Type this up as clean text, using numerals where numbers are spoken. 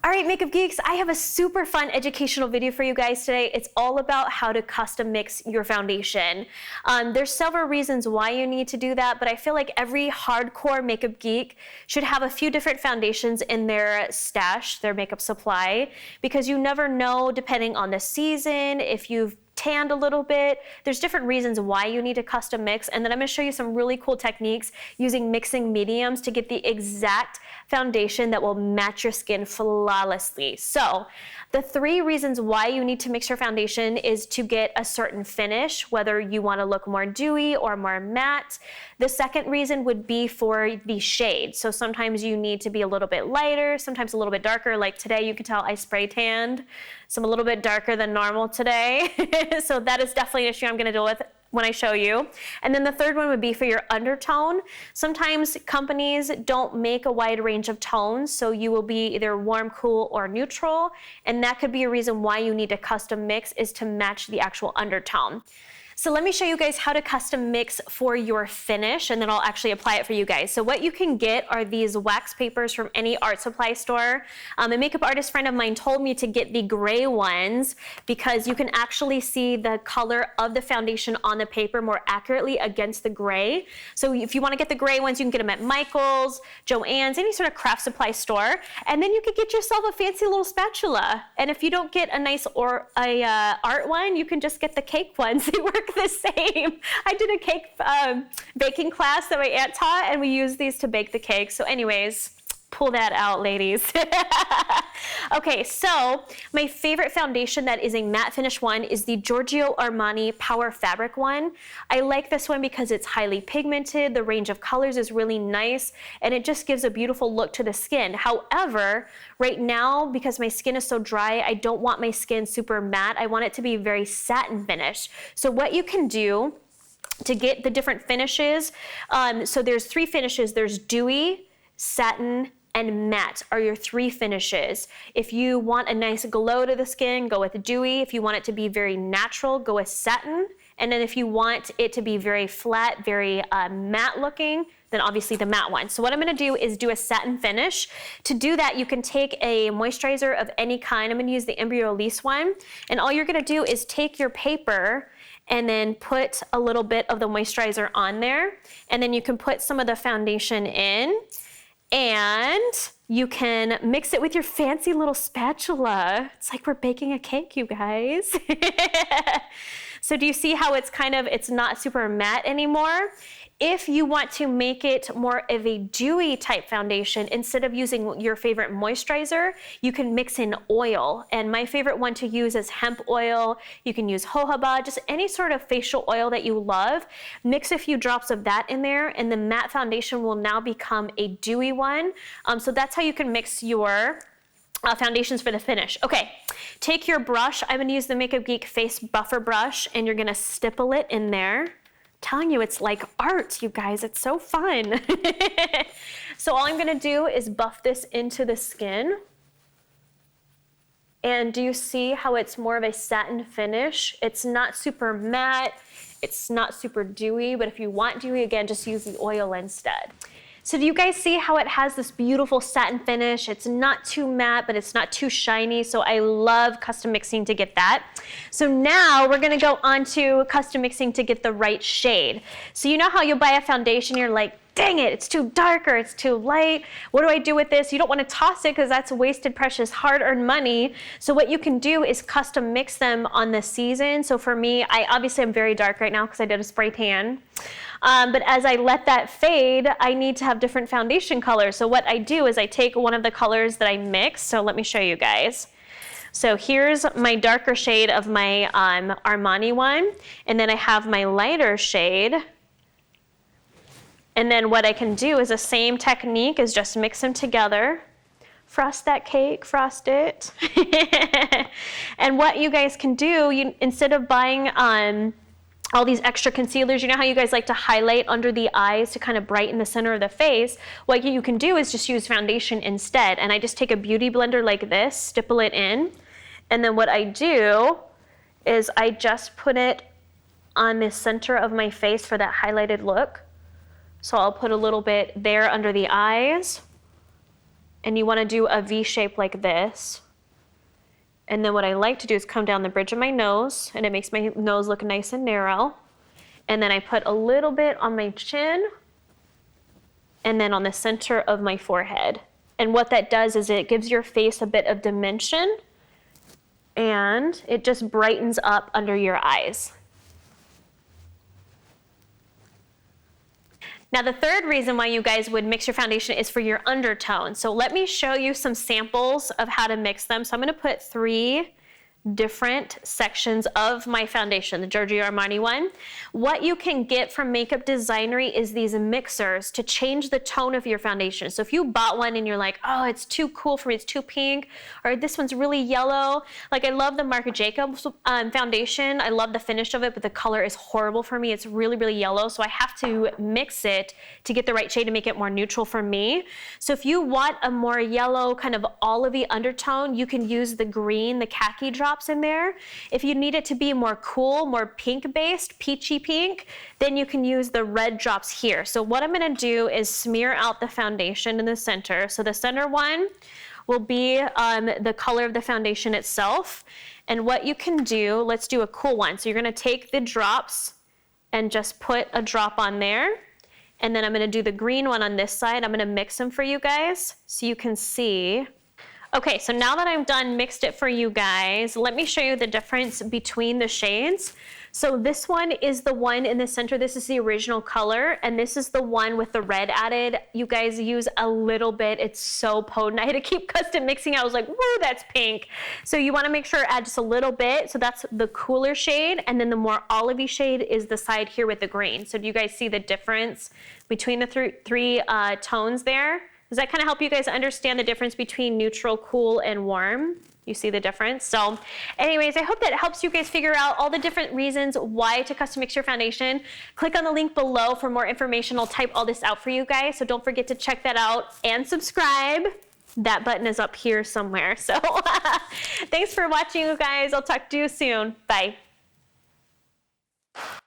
All right, Makeup Geeks, I have a super fun educational video for you guys today. It's all about how to custom mix your foundation. There's several reasons why you need to do that, but I feel like every hardcore makeup geek should have a few different foundations in their stash, their makeup supply, because you never know, depending on the season, if you've tanned a little bit. There's different reasons why you need to custom mix, and then I'm going to show you some really cool techniques using mixing mediums to get the exact foundation that will match your skin flawlessly. So the 3 reasons why you need to mix your foundation is to get a certain finish, whether you want to look more dewy or more matte. The second reason would be for the shade. So sometimes you need to be a little bit lighter, sometimes a little bit darker. Like today, you can tell I spray tanned, so I'm a little bit darker than normal today. So that is definitely an issue I'm going to deal with when I show you. And then the third one would be for your undertone. Sometimes companies don't make a wide range of tones, so you will be either warm, cool, or neutral, and that could be a reason why you need to custom mix, is to match the actual undertone. So let me show you guys how to custom mix for your finish, and then I'll actually apply it for you guys. So what you can get are these wax papers from any art supply store. A makeup artist friend of mine told me to get the gray ones because you can actually see the color of the foundation on the paper more accurately against the gray. So if you want to get the gray ones, you can get them at Michael's, Joann's, any sort of craft supply store. And then you could get yourself a fancy little spatula. And if you don't get a nice art one, you can just get the cake ones. They work the same. I did a cake baking class that my aunt taught, and we used these to bake the cake. So anyways, pull that out, ladies. Okay, so my favorite foundation that is a matte finish one is the Giorgio Armani Power Fabric one. I like this one because it's highly pigmented, the range of colors is really nice, and it just gives a beautiful look to the skin. However, right now, because my skin is so dry, I don't want my skin super matte. I want it to be very satin finish. So what you can do to get the different finishes, so there's 3 finishes. There's dewy, satin, and matte are your 3 finishes. If you want a nice glow to the skin, go with dewy. If you want it to be very natural, go with satin. And then if you want it to be very flat, very matte looking, then obviously the matte one. So what I'm gonna do is do a satin finish. To do that, you can take a moisturizer of any kind. I'm gonna use the Embryo Elise one. And all you're gonna do is take your paper and then put a little bit of the moisturizer on there. And then you can put some of the foundation in. And you can mix it with your fancy little spatula. It's like we're baking a cake, you guys. So do you see how it's not super matte anymore? If you want to make it more of a dewy type foundation, instead of using your favorite moisturizer, you can mix in oil. And my favorite one to use is hemp oil. You can use jojoba, just any sort of facial oil that you love. Mix a few drops of that in there, and the matte foundation will now become a dewy one. So that's how you can mix your foundations for the finish. Okay, take your brush. I'm gonna use the Makeup Geek Face Buffer Brush, and you're gonna stipple it in there. Telling you, it's like art, you guys. It's so fun. So all I'm gonna do is buff this into the skin. And do you see how it's more of a satin finish? It's not super matte, it's not super dewy, but if you want dewy, again, just use the oil instead. So do you guys see how it has this beautiful satin finish? It's not too matte, but it's not too shiny. So I love custom mixing to get that. So now we're gonna go on to custom mixing to get the right shade. So you know how you'll buy a foundation, you're like, dang it, it's too dark or it's too light. What do I do with this? You don't want to toss it because that's wasted, precious, hard-earned money. So what you can do is custom mix them on the season. So for me, obviously I'm very dark right now because I did a spray tan. But as I let that fade, I need to have different foundation colors. So what I do is I take one of the colors that I mixed. So let me show you guys. So here's my darker shade of my Armani one. And then I have my lighter shade. And then what I can do is the same technique, is just mix them together. Frost that cake, frost it. And what you guys can do, instead of buying all these extra concealers, you know how you guys like to highlight under the eyes to kind of brighten the center of the face? What you can do is just use foundation instead. And I just take a beauty blender like this, stipple it in. And then what I do is I just put it on the center of my face for that highlighted look. So I'll put a little bit there under the eyes. and you want to do a V shape like this. And then what I like to do is come down the bridge of my nose, and it makes my nose look nice and narrow. And then I put a little bit on my chin, and then on the center of my forehead. And what that does is it gives your face a bit of dimension, and it just brightens up under your eyes. Now the third reason why you guys would mix your foundation is for your undertone. So let me show you some samples of how to mix them. So I'm gonna put 3 different sections of my foundation, the Giorgio Armani one. What you can get from Makeup Designery is these mixers to change the tone of your foundation. So if you bought one and you're like, oh, it's too cool for me, it's too pink, or this one's really yellow. Like I love the Marc Jacobs foundation. I love the finish of it, but the color is horrible for me. It's really, really yellow. So I have to mix it to get the right shade to make it more neutral for me. So if you want a more yellow, kind of olivey undertone, you can use the green, the khaki drops in there. If you need it to be more cool, more pink based, peachy pink, then you can use the red drops here. So what I'm gonna do is smear out the foundation in the center. So the center one will be the color of the foundation itself. And what you can do, let's do a cool one. So you're gonna take the drops and just put a drop on there. And then I'm gonna do the green one on this side. I'm gonna mix them for you guys so you can see. Okay, so now that I've done mixed it for you guys, let me show you the difference between the shades. So this one is the one in the center. This is the original color, and this is the one with the red added. You guys use a little bit. It's so potent. I had to keep custom mixing. I was like, woo, that's pink. So you want to make sure to add just a little bit. So that's the cooler shade, and then the more olivey shade is the side here with the green. So do you guys see the difference between the three tones there? Does that kind of help you guys understand the difference between neutral, cool, and warm? You see the difference? So anyways, I hope that helps you guys figure out all the different reasons why to custom mix your foundation. Click on the link below for more information. I'll type all this out for you guys. So don't forget to check that out and subscribe. That button is up here somewhere. So thanks for watching, you guys. I'll talk to you soon. Bye.